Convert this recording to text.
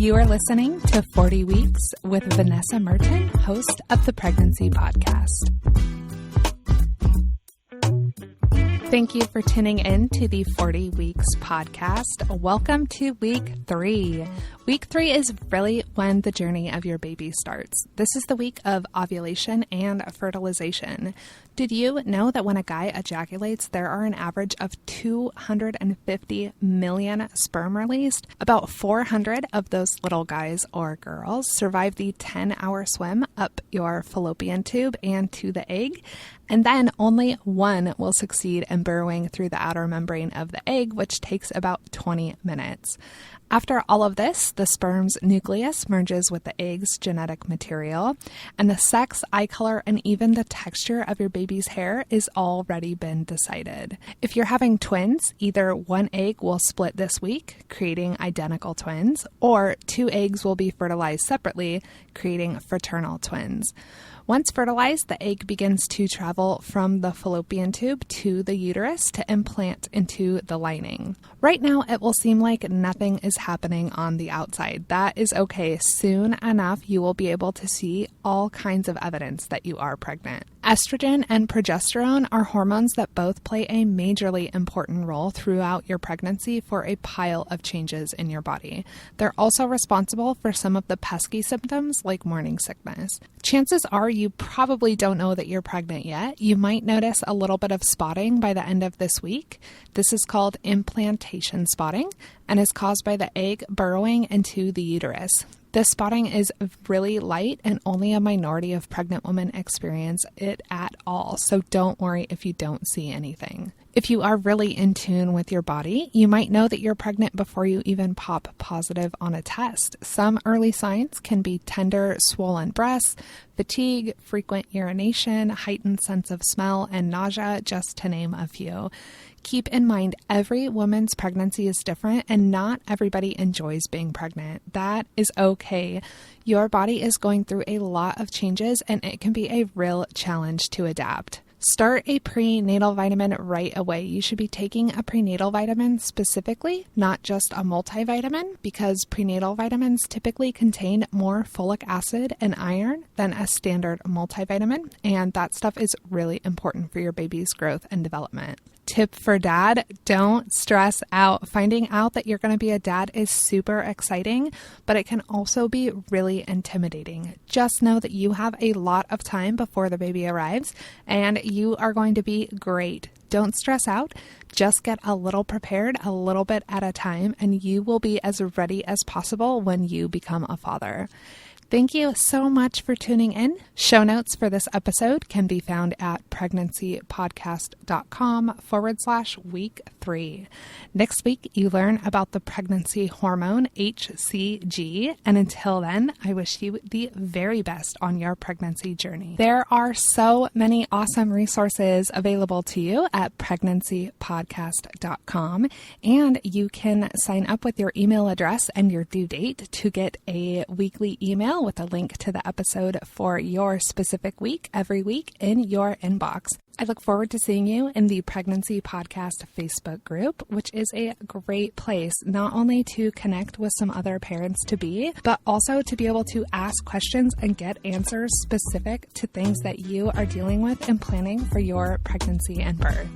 You are listening to 40 Weeks with Vanessa Merton, host of the Pregnancy Podcast. Thank you for tuning in to the 40 Weeks podcast. Welcome to week 3. Week 3 is really when the journey of your baby starts. This is the week of ovulation and fertilization. Did you know that when a guy ejaculates, there are an average of 250 million sperm released? About 400 of those little guys or girls survive the 10-hour swim up your fallopian tube and to the egg. And then only one will succeed in burrowing through the outer membrane of the egg, which takes about 20 minutes. After all of this, the sperm's nucleus merges with the egg's genetic material, and the sex, eye color, and even the texture of your baby's hair is already been decided. If you're having twins, either one egg will split this week, creating identical twins, or 2 eggs will be fertilized separately, creating fraternal twins. Once fertilized, the egg begins to travel from the fallopian tube to the uterus to implant into the lining. Right now, it will seem like nothing is happening on the outside. That is okay. Soon enough, you will be able to see all kinds of evidence that you are pregnant. Estrogen and progesterone are hormones that both play a majorly important role throughout your pregnancy for a pile of changes in your body. They're also responsible for some of the pesky symptoms like morning sickness. Chances are you probably don't know that you're pregnant yet. You might notice a little bit of spotting by the end of this week. This is called implantation spotting and is caused by the egg burrowing into the uterus. This spotting is really light and only a minority of pregnant women experience it at all, so don't worry if you don't see anything. If you are really in tune with your body, you might know that you're pregnant before you even pop positive on a test. Some early signs can be tender, swollen breasts, fatigue, frequent urination, heightened sense of smell, and nausea, just to name a few. Keep in mind, every woman's pregnancy is different and not everybody enjoys being pregnant. That is okay. Your body is going through a lot of changes and it can be a real challenge to adapt. Start a prenatal vitamin right away. You should be taking a prenatal vitamin specifically, not just a multivitamin, because prenatal vitamins typically contain more folic acid and iron than a standard multivitamin, and that stuff is really important for your baby's growth and development. Tip for dad, don't stress out. Finding out that you're going to be a dad is super exciting, but it can also be really intimidating. Just know that you have a lot of time before the baby arrives and you are going to be great. Don't stress out. Just get a little prepared a little bit at a time and you will be as ready as possible when you become a father. Thank you so much for tuning in. Show notes for this episode can be found at pregnancypodcast.com/week 3. Next week, you learn about the pregnancy hormone HCG. And until then, I wish you the very best on your pregnancy journey. There are so many awesome resources available to you at pregnancypodcast.com. And you can sign up with your email address and your due date to get a weekly email with a link to the episode for your specific week every week in your inbox. I look forward to seeing you in the Pregnancy Podcast Facebook group, which is a great place not only to connect with some other parents-to-be, but also to be able to ask questions and get answers specific to things that you are dealing with and planning for your pregnancy and birth.